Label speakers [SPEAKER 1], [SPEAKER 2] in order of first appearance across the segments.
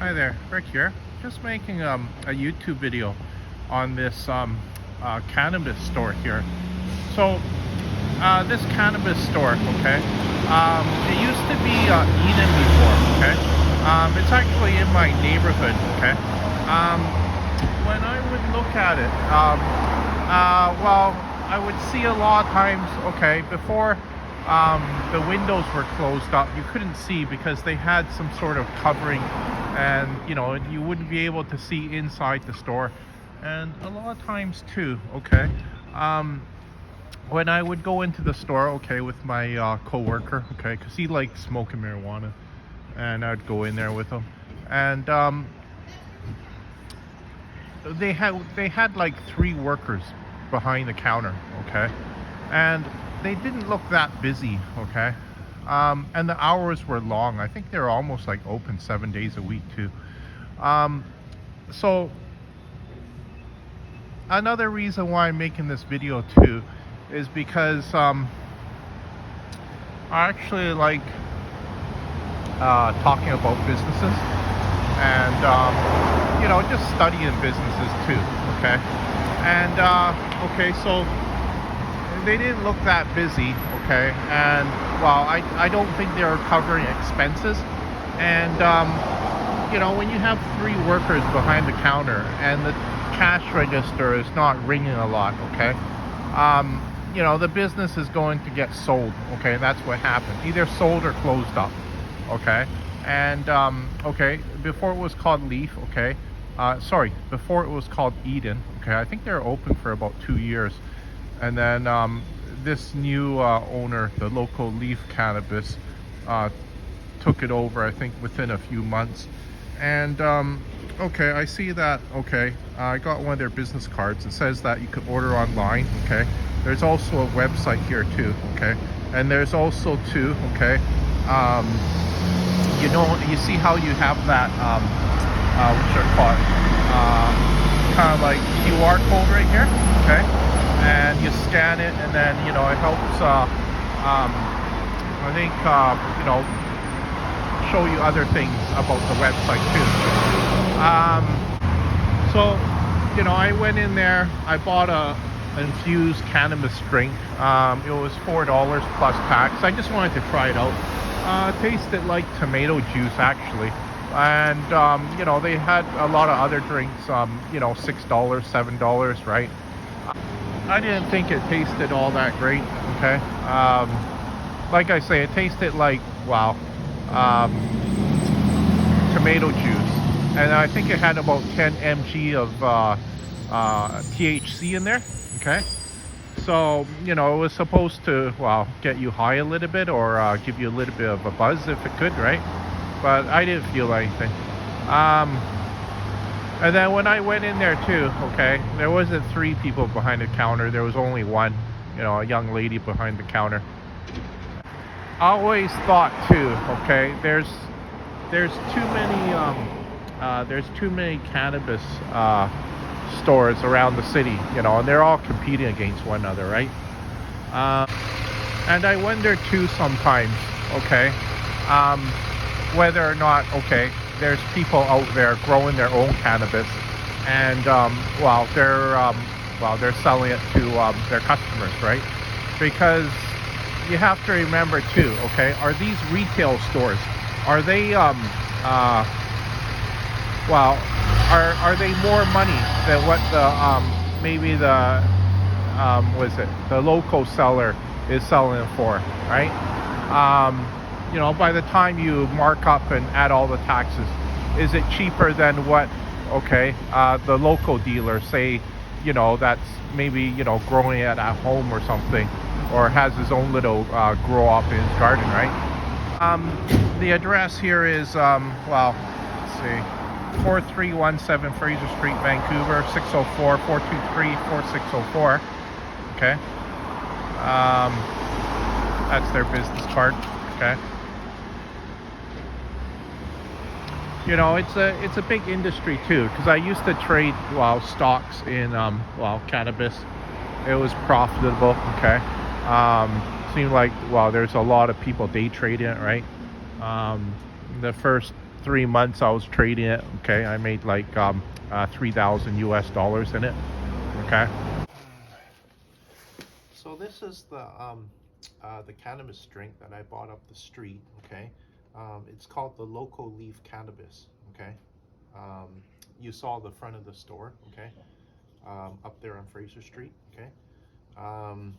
[SPEAKER 1] Hi there, Rick here. Just making a YouTube video on this cannabis store here. So this cannabis store, okay, it used to be Eden before, okay. It's actually in my neighborhood, okay. When I would look at it, well, I would see a lot of times, okay, before the windows were closed up, you couldn't see because they had some sort of covering, and you wouldn't be able to see inside the store. And a lot of times too, okay, when I would go into the store, okay, with my co-worker, okay, because he liked smoking marijuana, and I'd go in there with him, and they had like 3 workers behind the counter, okay, and they didn't look that busy, okay, and the hours were long. I think they're almost like open 7 days a week too. So another reason why I'm making this video too is because I actually like talking about businesses, and just studying businesses too, okay. And okay, so they didn't look that busy, okay, and well, I don't think they were covering expenses. And when you have 3 workers behind the counter and the cash register is not ringing a lot, okay, the business is going to get sold, okay, and that's what happened, either sold or closed up, okay. And okay, before it was called Leaf, okay, before it was called Eden, okay, I think they were open for about 2 years. And then this new owner, the local Leaf Cannabis, took it over, I think, within a few months. And okay, I see that, okay, I got one of their business cards. It says that you could order online, okay. There's also a website here too, okay. And there's also too, okay, you see how you have that, what's it called, kind of like QR code right here, okay. And you scan it, and then it helps I think show you other things about the website too. So I went in there, I bought a infused cannabis drink. It was $4 plus tax. I just wanted to try it out. It tasted like tomato juice actually. And they had a lot of other drinks, $6, $7, right? I didn't think it tasted all that great, okay. Like I say, it tasted like, wow, tomato juice, and I think it had about 10 mg of THC in there, okay. So it was supposed to, well, get you high a little bit, or give you a little bit of a buzz if it could, right? But I didn't feel anything. And then when I went in there too, okay, there wasn't 3 people behind the counter. There was only one, a young lady behind the counter. I always thought too, okay, there's too many cannabis stores around the city, and they're all competing against one another, right? And I wonder too sometimes, okay, whether or not, okay, there's people out there growing their own cannabis, and they're selling it to their customers, right? Because you have to remember too, okay, are these retail stores, are they are they more money than what the maybe the the local seller is selling it for, right? By the time you mark up and add all the taxes, is it cheaper than what, okay, the local dealer, say, that's maybe, growing it at home or something, or has his own little grow up in his garden, right? The address here is, let's see, 4317 Fraser Street, Vancouver, 604-423-4604, okay? That's their business card, okay? It's a big industry too, because I used to trade stocks in cannabis. It was profitable, okay. Seemed like there's a lot of people day trading it, right? The first 3 months I was trading it. Okay, I made like 3,000 US dollars in it. Okay. So this is the cannabis drink that I bought up the street. Okay, it's called the Local Leaf Cannabis. Okay, um, you saw the front of the store. Okay, up there on Fraser Street. Okay, um,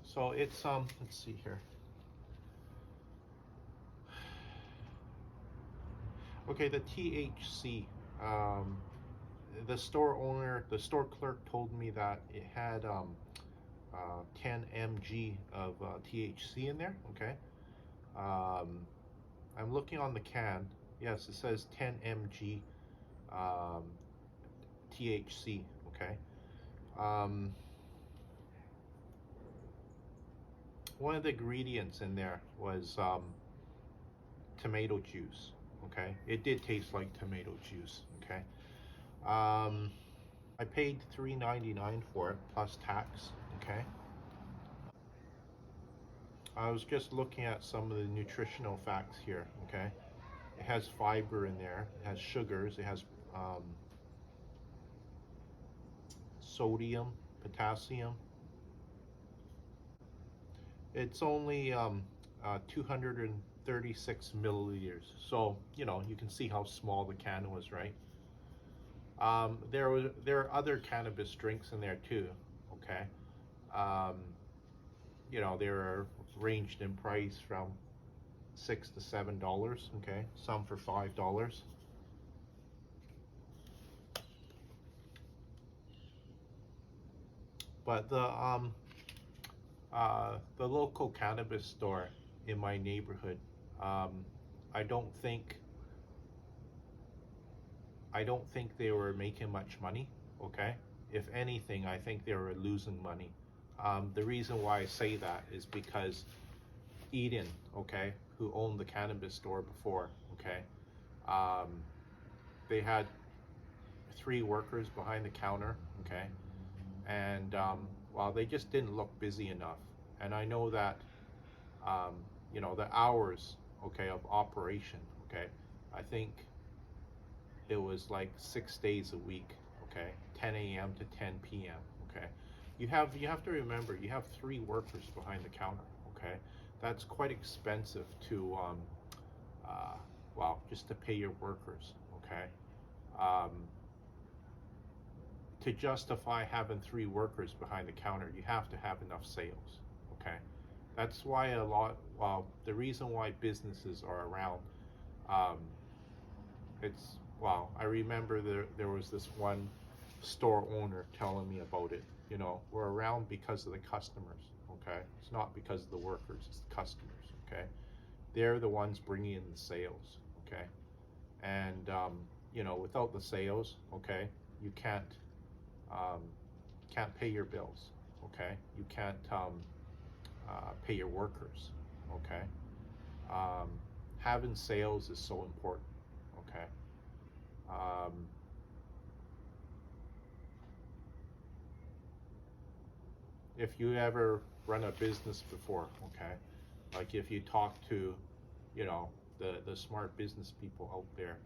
[SPEAKER 1] so it's let's see here. Okay, the THC. Um, the store owner, the store clerk told me that it had 10 mg of THC in there. Okay. Um, I'm looking on the can. Yes, it says 10 mg um, THC. Okay. Um, one of the ingredients in there was tomato juice. Okay. It did taste like tomato juice. Okay. Um, I paid $3.99 for it plus tax. Okay. I was just looking at some of the nutritional facts here. Okay. It has fiber in there. It has sugars. It has sodium, potassium. It's only 236 milliliters. So, you can see how small the can was, right? There are other cannabis drinks in there too. Okay. Um, they're ranged in price from $6 to $7. Okay. Some for $5. But the local cannabis store in my neighborhood, um, I don't think I don't think they were making much money. Okay, if anything, I think they were losing money. The reason why I say that is because Eden, okay, who owned the cannabis store before, okay, um, they had 3 workers behind the counter, okay, and well, they just didn't look busy enough. And I know that um, the hours, okay, of operation, okay, I think it was like 6 days a week, okay, 10 a.m. to 10 p.m. Okay, you have to remember you have 3 workers behind the counter, okay. That's quite expensive to well, just to pay your workers, okay. Um, to justify having 3 workers behind the counter, you have to have enough sales, okay. That's why well, the reason why businesses are around, um, I remember there was this one store owner telling me about it. We're around because of the customers, okay? It's not because of the workers, it's the customers, okay? They're the ones bringing in the sales, okay? And, without the sales, okay, you um, can't pay your bills, okay? You can't pay your workers, okay? Um, having sales is so important, okay? Um, if you ever run a business before, okay, like if you talk to, the smart business people out there,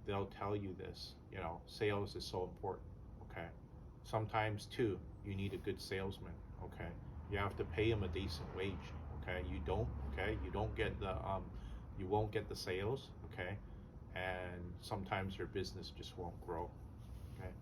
[SPEAKER 1] they'll tell you this, sales is so important, okay. Sometimes too, you need a good salesman, okay. You have to pay him a decent wage, okay. You don't get you won't get the sales, okay, and sometimes your business just won't grow, okay.